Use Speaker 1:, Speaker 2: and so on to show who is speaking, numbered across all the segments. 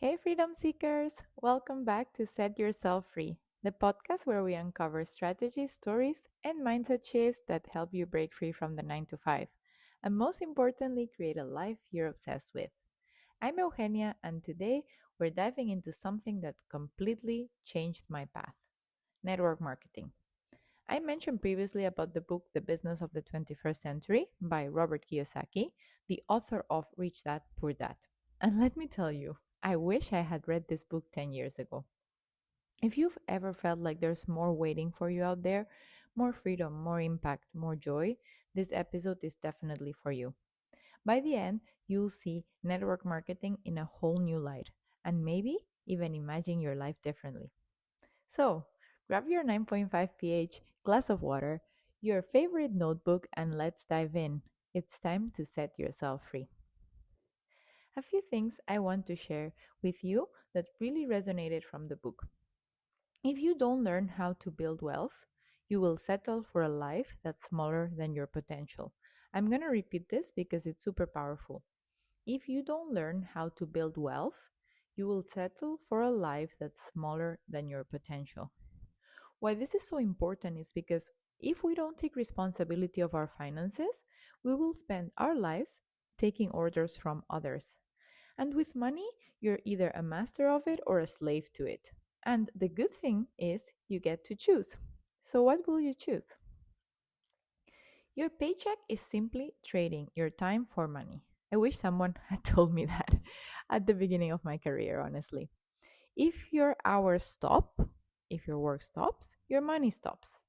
Speaker 1: Hey, freedom seekers! Welcome back to Set Yourself Free, the podcast where we uncover strategies, stories, and mindset shifts that help you break free from the 9 to 5, and most importantly, create a life you're obsessed with. I'm Eugenia, and today we're diving into something that completely changed my path: network marketing. I mentioned previously about the book The Business of the 21st Century by Robert Kiyosaki, the author of Rich Dad Poor Dad. And let me tell you, I wish I had read this book 10 years ago. If you've ever felt like there's more waiting for you out there, more freedom, more impact, more joy, this episode is definitely for you. By the end, you'll see network marketing in a whole new light and maybe even imagine your life differently. So, grab your 9.5 pH glass of water, your favorite notebook, and let's dive in. It's time to set yourself free. A few things I want to share with you that really resonated from the book. If you don't learn how to build wealth, you will settle for a life that's smaller than your potential. I'm going to repeat this because it's super powerful. If you don't learn how to build wealth, you will settle for a life that's smaller than your potential. Why this is so important is because if we don't take responsibility of our finances, we will spend our lives taking orders from others. And with money, you're either a master of it or a slave to it. And the good thing is you get to choose. So, what will you choose? Your paycheck is simply trading your time for money. I wish someone had told me that at the beginning of my career, honestly. If your hours stop, if your work stops, your money stops.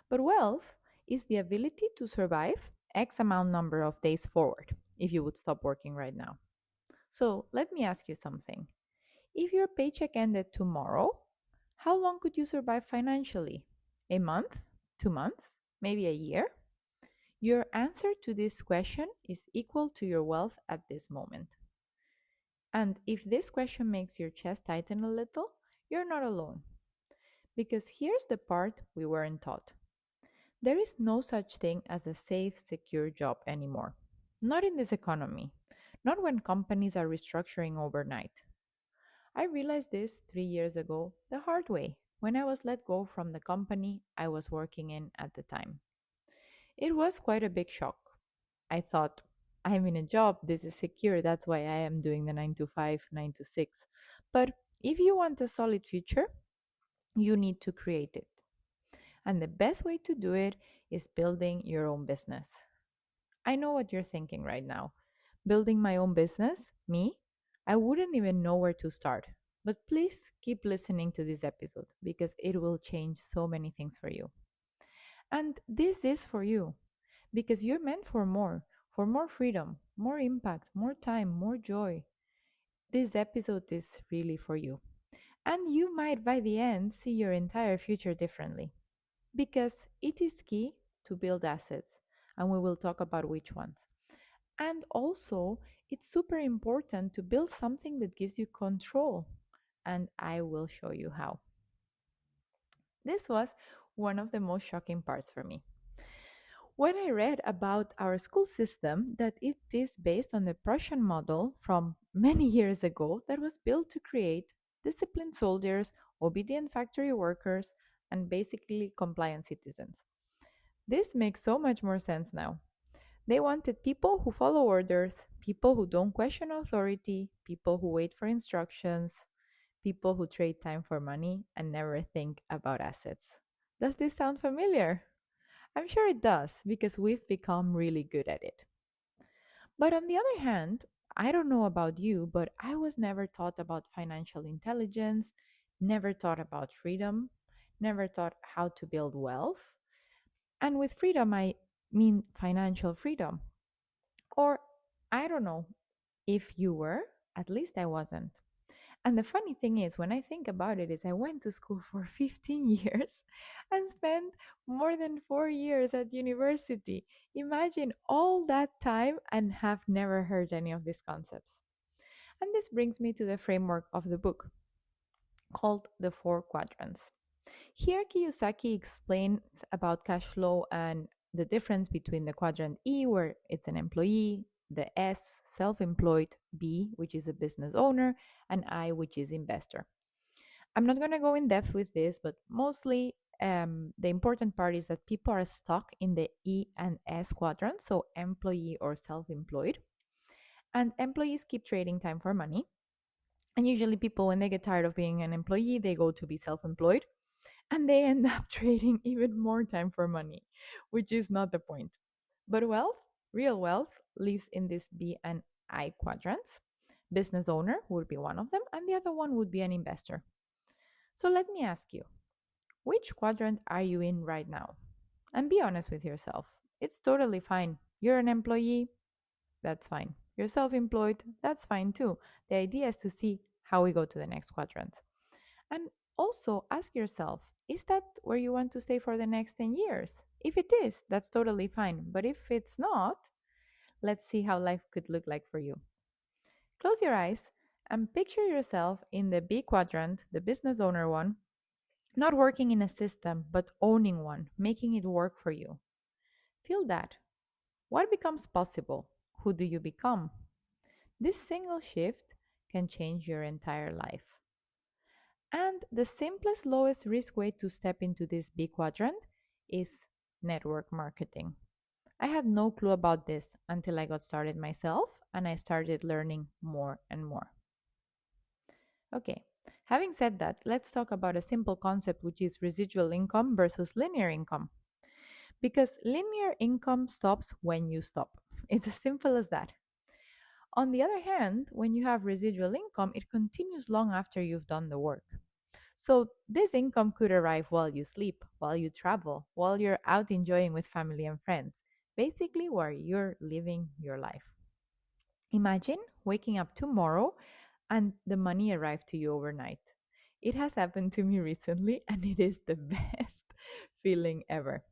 Speaker 1: But wealth is the ability to survive X amount number of days forward if you would stop working right now. So let me ask you something. If your paycheck ended tomorrow, how long could you survive financially? A month? 2 months? Maybe a year? Your answer to this question is equal to your wealth at this moment. And if this question makes your chest tighten a little, you're not alone. Because here's the part we weren't taught: there is no such thing as a safe, secure job anymore. Not in this economy, not when companies are restructuring overnight. I realized this 3 years ago the hard way when I was let go from the company I was working in at the time. It was quite a big shock. I thought, I'm in a job, this is secure, that's why I am doing the 9 to 5, 9 to 6. But if you want a solid future, you need to create it. And the best way to do it is building your own business. I know what you're thinking right now. Building my own business? Me? I wouldn't even know where to start. But please keep listening to this episode because it will change so many things for you. And this is for you because you're meant for more freedom, more impact, more time, more joy. This episode is really for you. And you might by the end see your entire future differently because it is key to build assets, and we will talk about which ones. And also, it's super important to build something that gives you control, and I will show you how. This was one of the most shocking parts for me. When I read about our school system, that it is based on the Prussian model from many years ago that was built to create disciplined soldiers, obedient factory workers, and basically compliant citizens. This makes so much more sense now. They wanted people who follow orders, people who don't question authority, people who wait for instructions, people who trade time for money and never think about assets. Does this sound familiar? I'm sure it does because we've become really good at it. But on the other hand, I don't know about you, but I was never taught about financial intelligence, never taught about freedom, never taught how to build wealth. And with freedom, I mean financial freedom. Or I don't know if you were, at least I wasn't. And the funny thing is, when I think about it, is I went to school for 15 years and spent more than 4 years at university. Imagine all that time and have never heard any of these concepts. And this brings me to the framework of the book called the four quadrants. Here, Kiyosaki explains about cash flow and the difference between the quadrant E, where it's an employee, the S, self employed, B, which is a business owner, and I, which is investor. I'm not going to go in depth with this, but mostly the important part is that people are stuck in the E and S quadrant, so employee or self employed. And employees keep trading time for money. And usually, people, when they get tired of being an employee, they go to be self employed and they end up trading even more time for money, which is not the point. But wealth, real wealth, lives in this B and I quadrants. Business owner would be one of them, and the other one would be an investor. So let me ask you, which quadrant are you in right now? And be honest with yourself. It's totally fine. You're an employee, that's fine. You're self employed, that's fine too. The idea is to see how we go to the next quadrant. And also ask yourself, is that where you want to stay for the next 10 years? If it is, that's totally fine. But if it's not, let's see how life could look like for you. Close your eyes and picture yourself in the B quadrant, the business owner one, not working in a system, but owning one, making it work for you. Feel that. What becomes possible? Who do you become? This single shift can change your entire life. And the simplest, lowest risk way to step into this B quadrant is network marketing. I had no clue about this until I got started myself and I started learning more and more. Okay, having said that, let's talk about a simple concept, which is residual income versus linear income. Because linear income stops when you stop. It's as simple as that. On the other hand, when you have residual income, it continues long after you've done the work. So, this income could arrive while you sleep, while you travel, while you're out enjoying with family and friends, basically, where you're living your life. Imagine waking up tomorrow and the money arrived to you overnight. It has happened to me recently, and it is the best feeling ever.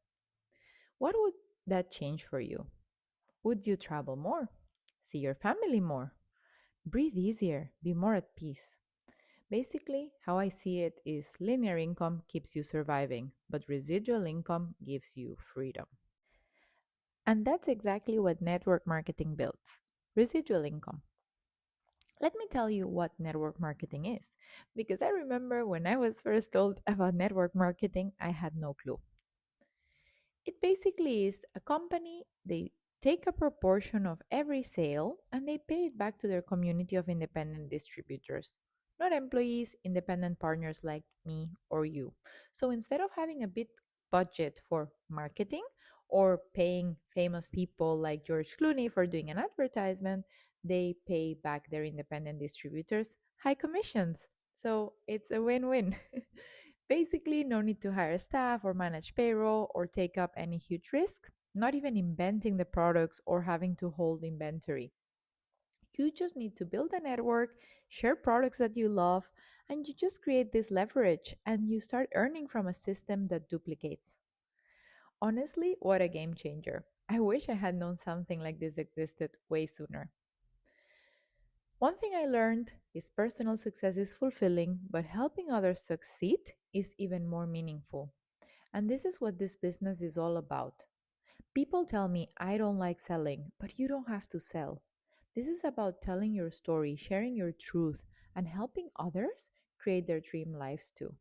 Speaker 1: What would that change for you? Would you travel more? See your family more? Breathe easier? Be more at peace? Basically, how I see it is linear income keeps you surviving, but residual income gives you freedom. And that's exactly what network marketing builds residual income. Let me tell you what network marketing is, because I remember when I was first told about network marketing, I had no clue. It basically is a company, they take a proportion of every sale and they pay it back to their community of independent distributors, not employees, independent partners like me or you. So instead of having a big budget for marketing or paying famous people like George Clooney for doing an advertisement, they pay back their independent distributors high commissions. So it's a win win. Basically, no need to hire staff or manage payroll or take up any huge risk, not even inventing the products or having to hold inventory. You just need to build a network, share products that you love, and you just create this leverage and you start earning from a system that duplicates. Honestly, what a game changer. I wish I had known something like this existed way sooner. One thing I learned is personal success is fulfilling, but helping others succeed is even more meaningful. And this is what this business is all about. People tell me I don't like selling, but you don't have to sell. This is about telling your story, sharing your truth, and helping others create their dream lives too.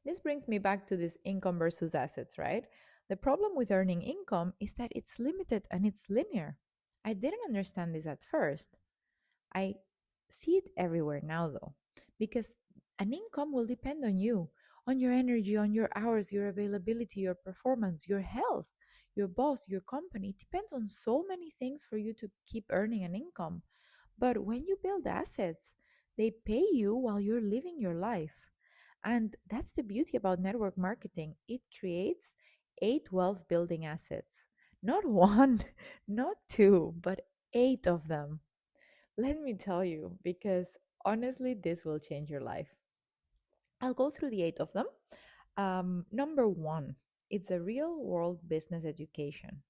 Speaker 1: This brings me back to this income versus assets, right? The problem with earning income is that it's limited and it's linear. I didn't understand this at first. I see it everywhere now, though, because an income will depend on your energy, on your hours, your availability, your performance, your health, your boss, your company. It depends on so many things for you to keep earning an income. But when you build assets, they pay you while you're living your life. And that's the beauty about network marketing. It creates 8 wealth building assets. Not one, not two, but 8 of them. Let me tell you, because honestly, this will change your life. I'll go through the 8 of them. Number one, it's a real world business education.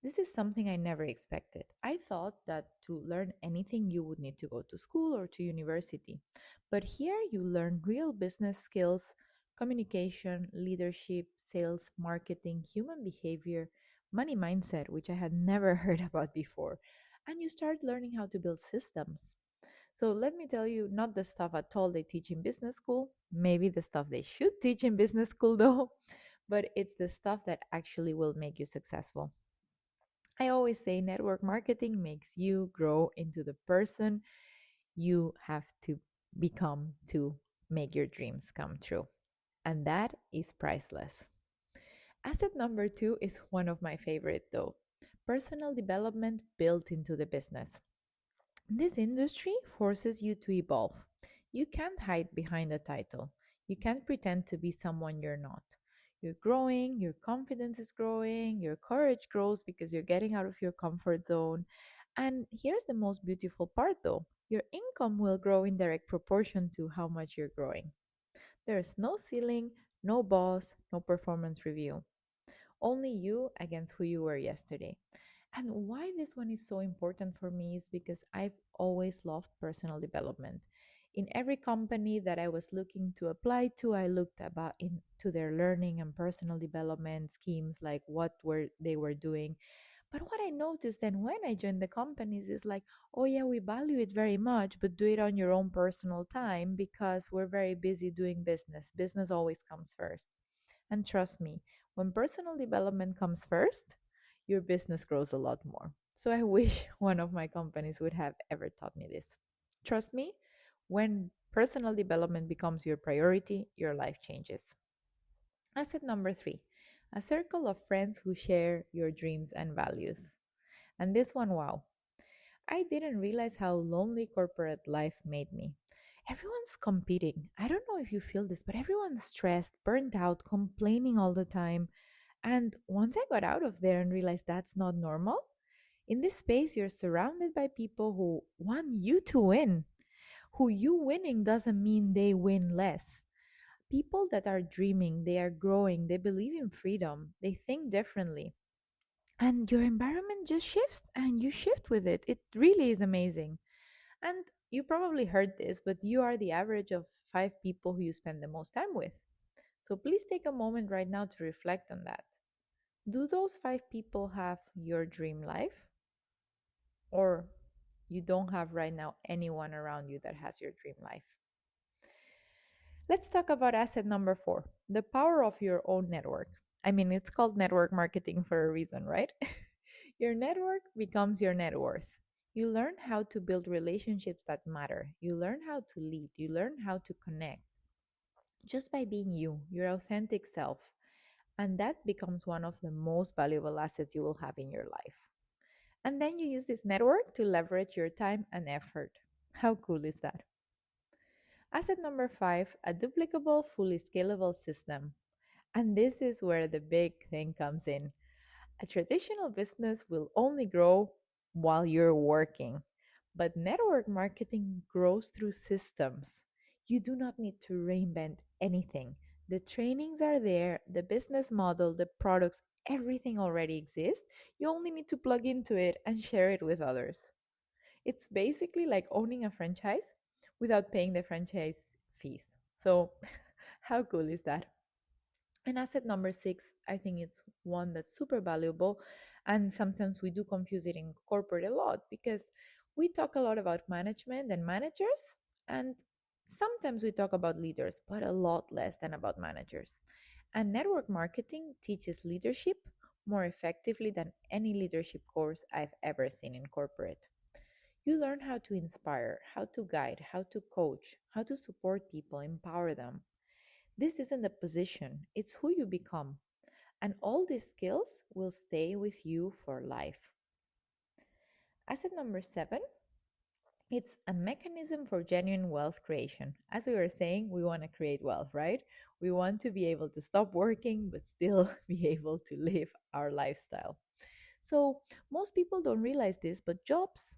Speaker 1: This is something I never expected. I thought that to learn anything, you would need to go to school or to university. But here, you learn real business skills, communication, leadership, sales, marketing, human behavior, money mindset, which I had never heard about before. And you start learning how to build systems. So let me tell you, not the stuff at all they teach in business school, maybe the stuff they should teach in business school though, but it's the stuff that actually will make you successful. I always say network marketing makes you grow into the person you have to become to make your dreams come true. And that is priceless. Asset number two is one of my favorite though, personal development built into the business. This industry forces you to evolve. You can't hide behind a title. You can't pretend to be someone you're not. You're growing, your confidence is growing, your courage grows because you're getting out of your comfort zone. And here's the most beautiful part though, your income will grow in direct proportion to how much you're growing. There's no ceiling, no boss, no performance review. Only you against who you were yesterday. And why this one is so important for me is because I've always loved personal development. In every company that I was looking to apply to, I looked about into their learning and personal development schemes, like what were they were doing. But what I noticed then when I joined the companies is like, oh yeah, we value it very much, but do it on your own personal time because we're very busy doing business. Business always comes first. And trust me, when personal development comes first, your business grows a lot more. So I wish one of my companies would have ever taught me this. Trust me, when personal development becomes your priority, your life changes. Asset number three, a circle of friends who share your dreams and values. And this one, wow, I didn't realize how lonely corporate life made me. Everyone's competing. I don't know if you feel this, but everyone's stressed, burnt out, complaining all the time. And once I got out of there and realized that's not normal, in this space, you're surrounded by people who want you to win. Who you winning doesn't mean they win less. People that are dreaming, they are growing, they believe in freedom, they think differently. And your environment just shifts and you shift with it. It really is amazing. And you probably heard this, but you are the average of five people who you spend the most time with. So please take a moment right now to reflect on that. Do those five people have your dream life? Or you don't have right now anyone around you that has your dream life? Let's talk about asset number four, the power of your own network. I mean, it's called network marketing for a reason, right? Your network becomes your net worth. You learn how to build relationships that matter. You learn how to lead. You learn how to connect just by being you, your authentic self. And that becomes one of the most valuable assets you will have in your life. And then you use this network to leverage your time and effort. How cool is that? Asset number five, a duplicable, fully scalable system. And this is where the big thing comes in. A traditional business will only grow while you're working, but network marketing grows through systems. You do not need to reinvent anything. The trainings are there, the business model, the products, everything already exists. You only need to plug into it and share it with others. It's basically like owning a franchise without paying the franchise fees. So, how cool is that? And asset number six, I think it's one that's super valuable. And sometimes we do confuse it in corporate a lot because we talk a lot about management and managers. And sometimes we talk about leaders, but a lot less than about managers. And network marketing teaches leadership more effectively than any leadership course I've ever seen in corporate. You learn how to inspire, how to guide, how to coach, how to support people, empower them. This isn't a position, it's who you become. And all these skills will stay with you for life. Asset number seven, it's a mechanism for genuine wealth creation. As we were saying, we want to create wealth, right? We want to be able to stop working, but still be able to live our lifestyle. So, most people don't realize this, but jobs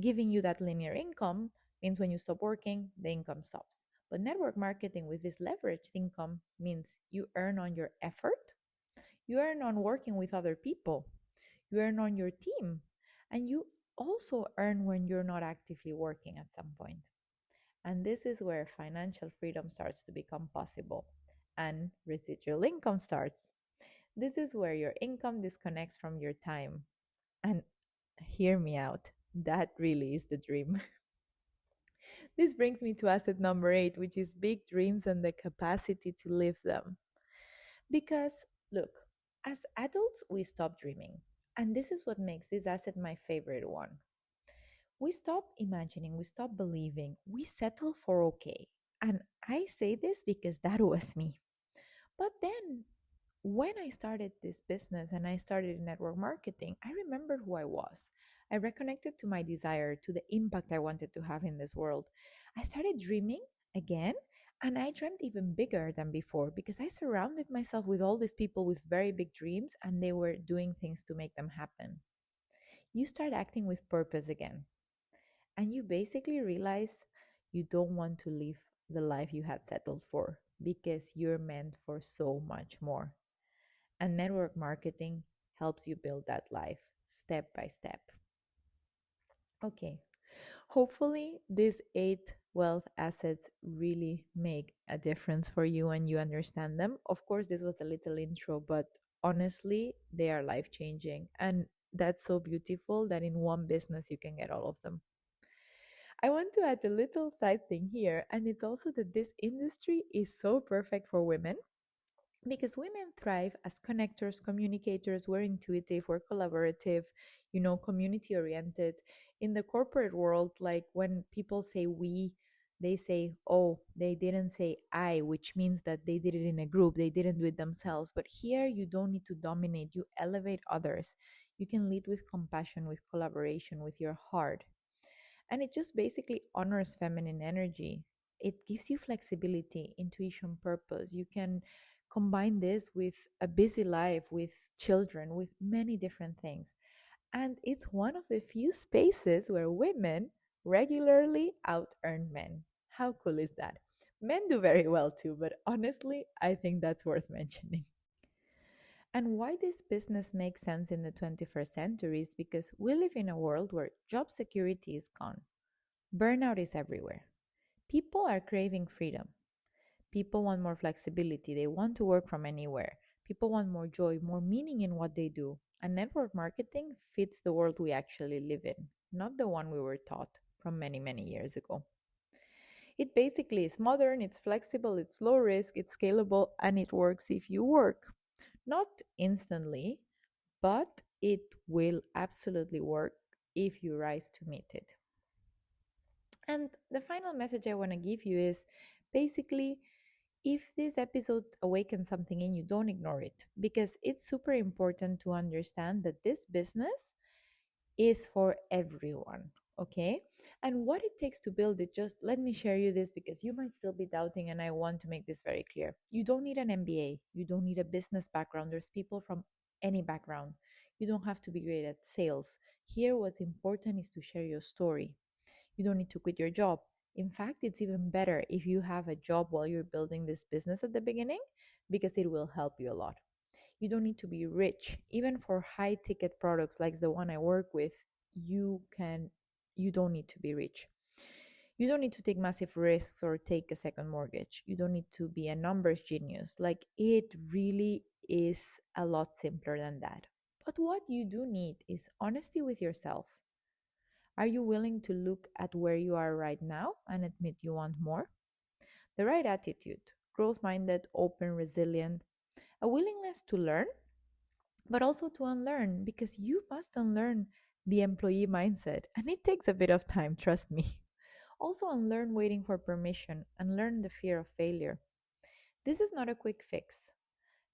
Speaker 1: giving you that linear income means when you stop working, the income stops. But network marketing with this leveraged income means you earn on your effort, you earn on working with other people, you earn on your team, and you also earn when you're not actively working at some point. And this is where financial freedom starts to become possible and residual income starts. This is where your income disconnects from your time. And hear me out, that really is the dream. This brings me to asset number eight, which is big dreams and the capacity to live them. Because, look, as adults, we stop dreaming. And this is what makes this asset my favorite one. We stop imagining, we stop believing, we settle for okay. And I say this because that was me. But then when I started this business and I started in network marketing, I remembered who I was. I reconnected to my desire, to the impact I wanted to have in this world. I started dreaming again, and I dreamed even bigger than before because I surrounded myself with all these people with very big dreams and they were doing things to make them happen. You start acting with purpose again, and you basically realize you don't want to live the life you had settled for because you're meant for so much more. And network marketing helps you build that life step by step. Okay, hopefully, these eight wealth assets really make a difference for you and you understand them. Of course, this was a little intro, but honestly, they are life changing. And that's so beautiful that in one business you can get all of them. I want to add a little side thing here, and it's also that this industry is so perfect for women because women thrive as connectors, communicators. We're intuitive, we're collaborative, community oriented. In the corporate world, like when people say we, they say, oh, they didn't say I, which means that they did it in a group, they didn't do it themselves. But here, you don't need to dominate, you elevate others. You can lead with compassion, with collaboration, with your heart. And it just basically honors feminine energy. It gives you flexibility, intuition, purpose. You can combine this with a busy life, with children, with many different things. And it's one of the few spaces where women regularly out earn men. How cool is that? Men do very well too, but honestly, I think that's worth mentioning. And why this business makes sense in the 21st century is because we live in a world where job security is gone. Burnout is everywhere. People are craving freedom. People want more flexibility. They want to work from anywhere. People want more joy, more meaning in what they do. And network marketing fits the world we actually live in, not the one we were taught from many, many years ago. It basically is modern, it's flexible, it's low risk, it's scalable, and it works if you work. Not instantly, but it will absolutely work if you rise to meet it. And the final message I want to give you is basically, if this episode awakens something in you, don't ignore it because it's super important to understand that this business is for everyone. Okay. And what it takes to build it, just let me share you this because you might still be doubting, and I want to make this very clear. You don't need an MBA, you don't need a business background. There's people from any background. You don't have to be great at sales. Here, what's important is to share your story. You don't need to quit your job. In fact, it's even better if you have a job while you're building this business at the beginning because it will help you a lot. You don't need to be rich. Even for high ticket products like the one I work with, you don't need to be rich. You don't need to take massive risks or take a second mortgage. You don't need to be a numbers genius. Like it really is a lot simpler than that. But what you do need is honesty with yourself. Are you willing to look at where you are right now and admit you want more? The right attitude, growth minded, open, resilient, a willingness to learn, but also to unlearn because you must unlearn the employee mindset. And it takes a bit of time, trust me. Also, unlearn waiting for permission, unlearn the fear of failure. This is not a quick fix.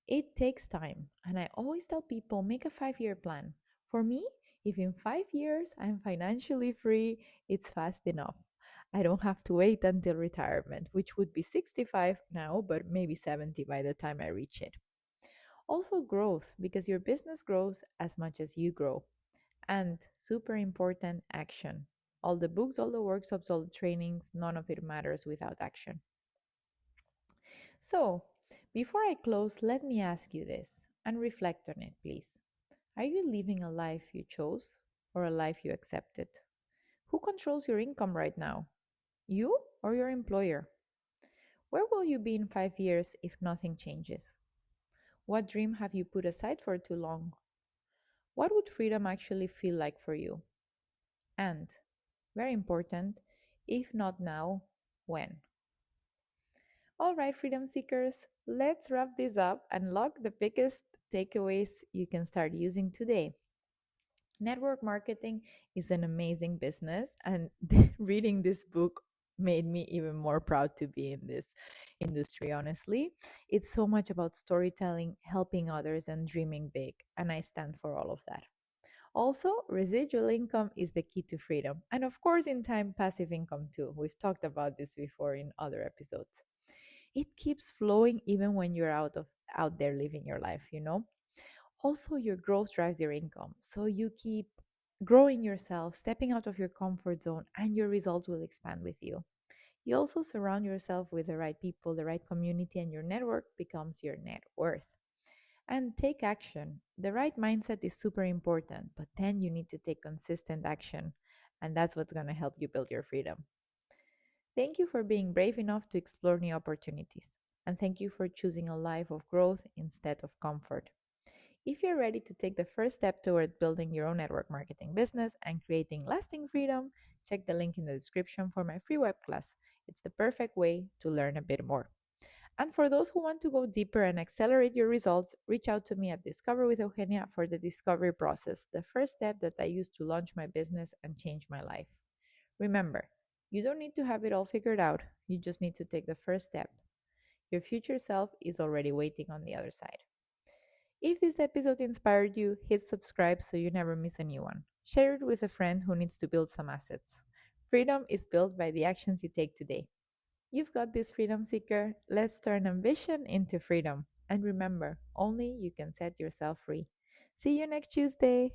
Speaker 1: It takes time, and I always tell people make a 5 year plan. For me, if in 5 years I'm financially free, it's fast enough. I don't have to wait until retirement, which would be 65 now, but maybe 70 by the time I reach it. Also, growth, because your business grows as much as you grow. And super important, action. All the books, all the workshops, all the trainings, none of it matters without action. So, before I close, let me ask you this and reflect on it, please. Are you living a life you chose or a life you accepted? Who controls your income right now? You or your employer? Where will you be in 5 years if nothing changes? What dream have you put aside for too long? What would freedom actually feel like for you? And, very important, if not now, when? All right, freedom seekers, let's wrap this up and log the biggest takeaways you can start using today. Network marketing is an amazing business, and reading this book made me even more proud to be in this industry, honestly. It's so much about storytelling, helping others, and dreaming big, and I stand for all of that. Also, residual income is the key to freedom, and of course, in time, passive income too. We've talked about this before in other episodes. It keeps flowing even when you're out there living your life, you know? Also, your growth drives your income. So you keep growing yourself, stepping out of your comfort zone, and your results will expand with you. You also surround yourself with the right people, the right community, and your network becomes your net worth. And take action. The right mindset is super important, but then you need to take consistent action. And that's what's going to help you build your freedom. Thank you for being brave enough to explore new opportunities. And thank you for choosing a life of growth instead of comfort. If you're ready to take the first step toward building your own network marketing business and creating lasting freedom, check the link in the description for my free web class. It's the perfect way to learn a bit more. And for those who want to go deeper and accelerate your results, reach out to me at Discover with Eugenia for the discovery process, the first step that I used to launch my business and change my life. Remember, you don't need to have it all figured out, you just need to take the first step. Your future self is already waiting on the other side. If this episode inspired you, hit subscribe so you never miss a new one. Share it with a friend who needs to build some assets. Freedom is built by the actions you take today. You've got this, freedom seeker. Let's turn ambition into freedom. And remember, only you can set yourself free. See you next Tuesday.